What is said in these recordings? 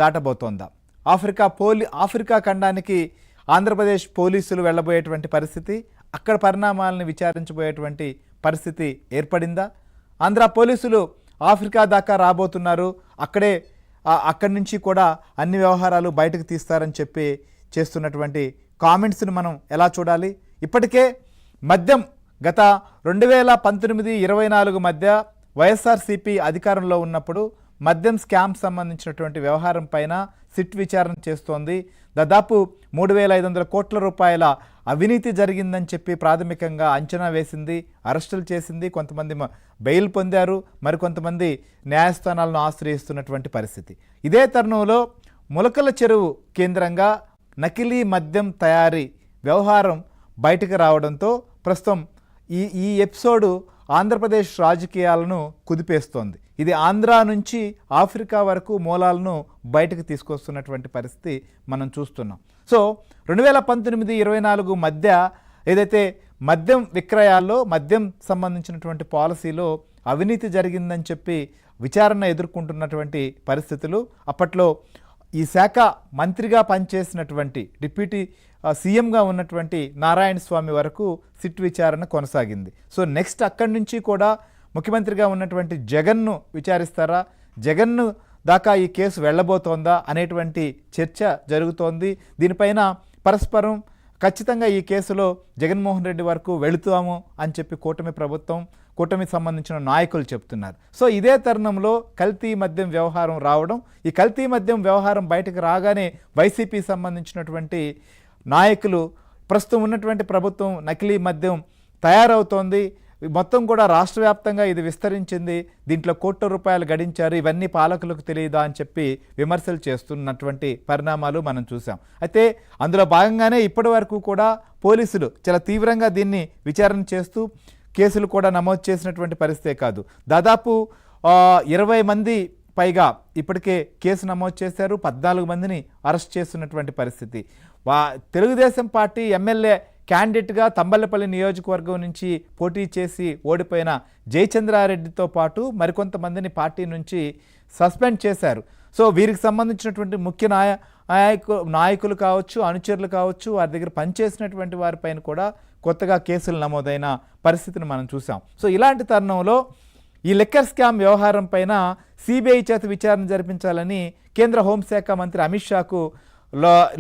దాటబోతోందా? Africa ఖండానికి Andhra Pradesh పోలీసులు వెళ్ళబోయేటువంటి పరిస్థితి, అక్కడ పరిణామాలను విచారించబోయేటువంటి పరిస్థితి ఏర్పడిందా? ఆంధ్ర పోలీసులు ఆఫ్రికా దాకా రాబోతున్నారు, అక్కడి నుంచి కూడా అన్ని వ్యవహారాలు బయటకు తీస్తారని చెప్పి చేస్తున్నటువంటి కామెంట్స్ని మనం ఎలా చూడాలి? ఇప్పటికే మద్యం గత 2019-24 మధ్య వైఎస్ఆర్సీపీ అధికారంలో ఉన్నప్పుడు మద్యం స్కామ్ సంబంధించినటువంటి వ్యవహారం పైన సిట్ విచారణ చేస్తోంది. దాదాపు 3,500 కోట్ల రూపాయల అవినీతి జరిగిందని చెప్పి ప్రాథమికంగా అంచనా వేసింది, అరెస్టులు చేసింది. కొంతమంది బెయిల్ పొందారు, మరికొంతమంది న్యాయస్థానాలను ఆశ్రయిస్తున్నటువంటి పరిస్థితి. ఇదే తరుణంలో ములకల చెరువు కేంద్రంగా నకిలీ మద్యం తయారీ వ్యవహారం బయటకు రావడంతో ప్రస్తుతం ఈ ఎపిసోడు ఆంధ్రప్రదేశ్ రాజకీయాలను కుదిపేస్తోంది. ఇది ఆంధ్ర నుంచి ఆఫ్రికా వరకు మూలాలను బయటకు తీసుకొస్తున్నటువంటి పరిస్థితి మనం చూస్తున్నాం. సో 2019-24 మధ్య ఏదైతే మద్యం విక్రయాల్లో మద్యం సంబంధించినటువంటి పాలసీలో అవినీతి జరిగిందని చెప్పి విచారణ ఎదుర్కొంటున్నటువంటి పరిస్థితులు, అప్పట్లో ఈ శాఖ మంత్రిగా పనిచేసినటువంటి డిప్యూటీ సీఎంగా ఉన్నటువంటి నారాయణ స్వామి వరకు సిట్ విచారణ కొనసాగింది. సో నెక్స్ట్ అక్కడి నుంచి కూడా ముఖ్యమంత్రిగా ఉన్నటువంటి జగన్ను విచారిస్తారా, జగన్ను దాకా ఈ కేసు వెళ్ళబోతోందా అనేటువంటి చర్చ జరుగుతోంది. దీనిపైన పరస్పరం ఖచ్చితంగా ఈ కేసులో జగన్మోహన్ రెడ్డి వరకు వెళుతాము అని చెప్పి కూటమికి సంబంధించిన నాయకులు చెప్తున్నారు. సో ఇదే తరుణంలో కల్తీ మద్యం వ్యవహారం రావడం, ఈ కల్తీ మద్యం వ్యవహారం బయటకు రాగానే వైసీపీ సంబంధించినటువంటి నాయకులు ప్రస్తుతం ఉన్నటువంటి ప్రభుత్వం నకిలీ మద్యం తయారవుతోంది, మొత్తం కూడా రాష్ట్ర వ్యాప్తంగా ఇది విస్తరించింది, దీంట్లో కోట్ల రూపాయలు గడించారు, ఇవన్నీ పాలకులకు తెలియదా అని చెప్పి విమర్శలు చేస్తున్నటువంటి పరిణామాలు మనం చూసాం. అయితే అందులో భాగంగానే ఇప్పటి వరకు కూడా పోలీసులు చాలా తీవ్రంగా దీన్ని విచారణ చేస్తూ కేసులు కూడా నమోదు చేసినటువంటి పరిస్థితే కాదు, దాదాపు 20 మంది పైగా ఇప్పటికే కేసు నమోదు చేశారు, 14 మందిని అరెస్ట్ చేస్తున్నటువంటి పరిస్థితి. తెలుగుదేశం పార్టీ ఎమ్మెల్యే క్యాండిడేట్గా తంబళ్లపల్లి నియోజకవర్గం నుంచి పోటీ చేసి ఓడిపోయిన జయచంద్రారెడ్డితో పాటు మరికొంతమందిని పార్టీ నుంచి సస్పెండ్ చేశారు. సో వీరికి సంబంధించినటువంటి ముఖ్య నాయకులు కావచ్చు, అనుచరులు కావచ్చు, వారి దగ్గర పనిచేసినటువంటి వారిపైన కూడా కొత్తగా కేసులు నమోదైన పరిస్థితిని మనం చూసాం. సో ఇలాంటి తరుణంలో ఈ లిక్కర్ స్కామ్ వ్యవహారం పైన సిబిఐ చేత విచారణ జరిపించాలని కేంద్ర హోంశాఖ మంత్రి అమిత్ షాకు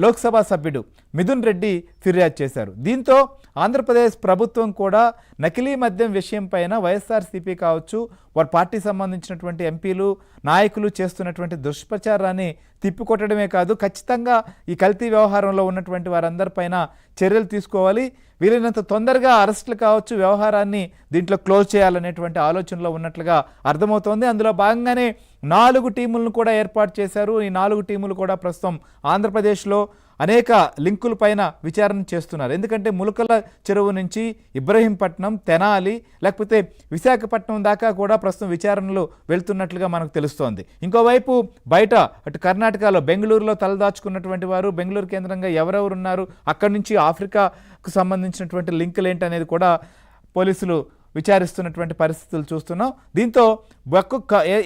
లోక్సభ సభ్యుడు మిథున్ రెడ్డి ఫిర్యాదు చేశారు. దీంతో ఆంధ్రప్రదేశ్ ప్రభుత్వం కూడా నకిలీ మద్యం విషయం పైన వైఎస్ఆర్సీపీ కావచ్చు, వారి పార్టీ సంబంధించినటువంటి ఎంపీలు నాయకులు చేస్తున్నటువంటి దుష్ప్రచారాన్ని తిప్పికొట్టడమే కాదు, ఖచ్చితంగా ఈ కల్తీ వ్యవహారంలో ఉన్నటువంటి వారందరిపైన చర్యలు తీసుకోవాలి, వీలైనంత తొందరగా అరెస్టులు కావచ్చు, వ్యవహారాన్ని దీంట్లో క్లోజ్ చేయాలనేటువంటి ఆలోచనలో ఉన్నట్లుగా అర్థమవుతోంది. అందులో భాగంగానే 4 టీములను కూడా ఏర్పాటు చేశారు. ఈ 4 టీములు కూడా ప్రస్తుతం ఆంధ్రప్రదేశ్లో అనేక లింకుల పైన విచారణ చేస్తున్నారు. ఎందుకంటే ములకల చెరువు నుంచి ఇబ్రహీంపట్నం, తెనాలి, లేకపోతే విశాఖపట్నం దాకా కూడా ప్రస్తుతం విచారణలు వెళ్తున్నట్లుగా మనకు తెలుస్తోంది. ఇంకోవైపు బయట అటు కర్ణాటకలో బెంగళూరులో తలదాచుకున్నటువంటి వారు, బెంగళూరు కేంద్రంగా ఎవరెవరు ఉన్నారు, అక్కడి నుంచి ఆఫ్రికాకు సంబంధించినటువంటి లింకులు ఏంటి అనేది కూడా పోలీసులు విచారిస్తున్నటువంటి పరిస్థితులు చూస్తున్నాం. దీంతో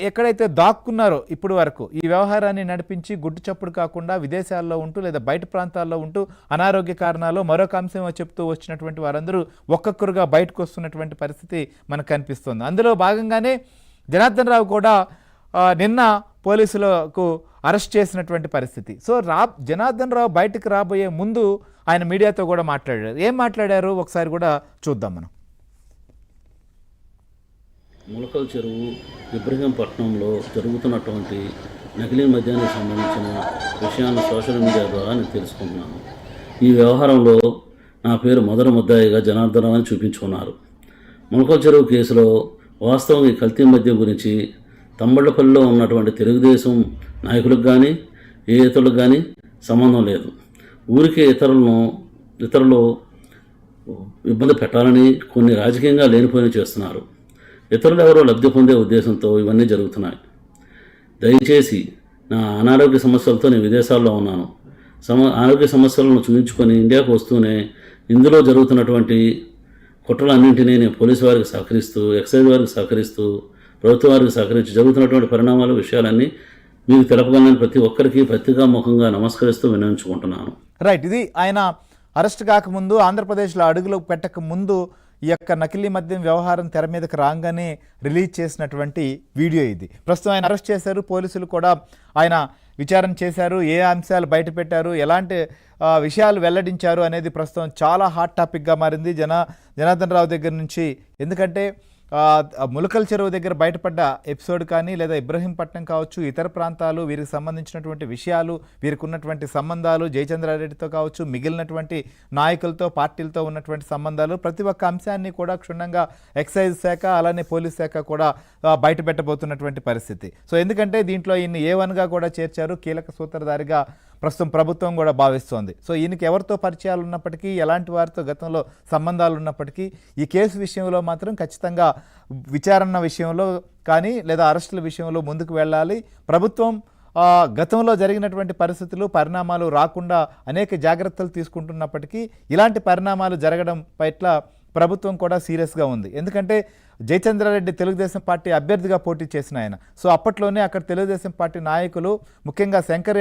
ఎక్కడైతే దాక్కున్నారో ఇప్పుడు వరకు ఈ వ్యవహారాన్ని నడిపించి గుడ్డు చప్పుడు కాకుండా విదేశాల్లో ఉంటూ లేదా బయట ప్రాంతాల్లో ఉంటూ అనారోగ్య కారణాలు మరొక అంశం చెప్తూ వచ్చినటువంటి వారందరూ ఒక్కొక్కరుగా బయటకు వస్తున్నటువంటి పరిస్థితి మనకు కనిపిస్తుంది. అందులో భాగంగానే జనార్దన్ రావు కూడా నిన్న పోలీసులకు అరెస్ట్ చేసినటువంటి పరిస్థితి. సో జనార్దన్ రావు బయటకు రాబోయే ముందు ఆయన మీడియాతో కూడా మాట్లాడారు. ఏం మాట్లాడారు ఒకసారి కూడా చూద్దాం మనం. ములకల చెరువు ఇబ్రహీంపట్నంలో జరుగుతున్నటువంటి నకిలీ మద్యానికి సంబంధించిన విషయాన్ని సోషల్ మీడియా ద్వారా నేను తెలుసుకుంటున్నాను. ఈ వ్యవహారంలో నా పేరు మొదటి ముద్దాయిగా జనార్దన్ రావు అని చూపించుకున్నారు. ములకల చెరువు కేసులో వాస్తవం ఈ కల్తీ మద్యం గురించి తంబళ్లపల్లిలో ఉన్నటువంటి తెలుగుదేశం నాయకులకు కానీ ఏ ఇతరులకు కానీ సంబంధం లేదు. ఊరికే ఇతరులు ఇబ్బంది పెట్టాలని కొన్ని రాజకీయంగా లేనిపోయిన చేస్తున్నారు. ఇతరులు ఎవరో లబ్ధి పొందే ఉద్దేశంతో ఇవన్నీ జరుగుతున్నాయి. దయచేసి నా అనారోగ్య సమస్యలతో నేను విదేశాల్లో ఉన్నాను. ఆరోగ్య సమస్యలను చూపించుకొని ఇండియాకు వస్తూనే ఇందులో జరుగుతున్నటువంటి కుట్రలన్నింటినీ నేను పోలీసు వారికి సహకరిస్తూ, ఎక్సైజ్ వారికి సహకరిస్తూ, ప్రభుత్వ వారికి సహకరించి జరుగుతున్నటువంటి పరిణామాలు విషయాలన్నీ మీకు తెలపగలని ప్రతి ఒక్కరికి పత్రికాముఖంగా నమస్కరిస్తూ వినియోగించుకుంటున్నాను. రైట్, ఇది ఆయన అరెస్ట్ కాకముందు, ఆంధ్రప్రదేశ్లో అడుగులు పెట్టక ముందు ఈ యొక్క నకిలీ మద్యం వ్యవహారం తెర మీదకి రాగానే రిలీజ్ చేసినటువంటి వీడియో ఇది. ప్రస్తుతం ఆయన అరెస్ట్ చేశారు, పోలీసులు కూడా ఆయన విచారణ చేశారు, ఏ అంశాలు బయటపెట్టారు, ఎలాంటి విషయాలు వెల్లడించారు అనేది ప్రస్తుతం చాలా హాట్ టాపిక్గా మారింది జనార్దన్ రావు దగ్గర నుంచి. ఎందుకంటే ములకల్ చెరువు దగ్గర బయటపడ్డ ఎపిసోడ్ కానీ, లేదా ఇబ్రహీంపట్నం కావచ్చు, ఇతర ప్రాంతాలు, వీరికి సంబంధించినటువంటి విషయాలు, వీరికి ఉన్నటువంటి సంబంధాలు, జయచంద్రారెడ్డితో కావచ్చు, మిగిలినటువంటి నాయకులతో, పార్టీలతో ఉన్నటువంటి సంబంధాలు, ప్రతి ఒక్క అంశాన్ని కూడా క్షుణ్ణంగా ఎక్సైజ్ శాఖ అలానే పోలీస్ శాఖ కూడా బయటపెట్టబోతున్నటువంటి పరిస్థితి. సో ఎందుకంటే దీంట్లో ఈయన్ని A1గా కూడా చేర్చారు, కీలక సూత్రధారిగా ప్రస్తుతం ప్రభుత్వం కూడా భావిస్తోంది. సో ఈయనకి ఎవరితో పరిచయాలు ఉన్నప్పటికీ, ఎలాంటి వారితో గతంలో సంబంధాలు ఉన్నప్పటికీ, ఈ కేసు విషయంలో మాత్రం ఖచ్చితంగా విచారణ విషయంలో కానీ, లేదా అరెస్టుల విషయంలో ముందుకు వెళ్ళాలి. ప్రభుత్వం గతంలో జరిగినటువంటి పరిస్థితులు, పరిణామాలు రాకుండా అనేక జాగ్రత్తలు తీసుకుంటున్నప్పటికీ, ఇలాంటి పరిణామాలు జరగడం పట్ల ప్రభుత్వం కూడా సీరియస్గా ఉంది. ఎందుకంటే జయచంద్రారెడ్డి తెలుగుదేశం పార్టీ అభ్యర్థిగా పోటీ చేసిన ఆయన. సో అప్పట్లోనే అక్కడ తెలుగుదేశం పార్టీ నాయకులు, ముఖ్యంగా శంకర్ యాదవ్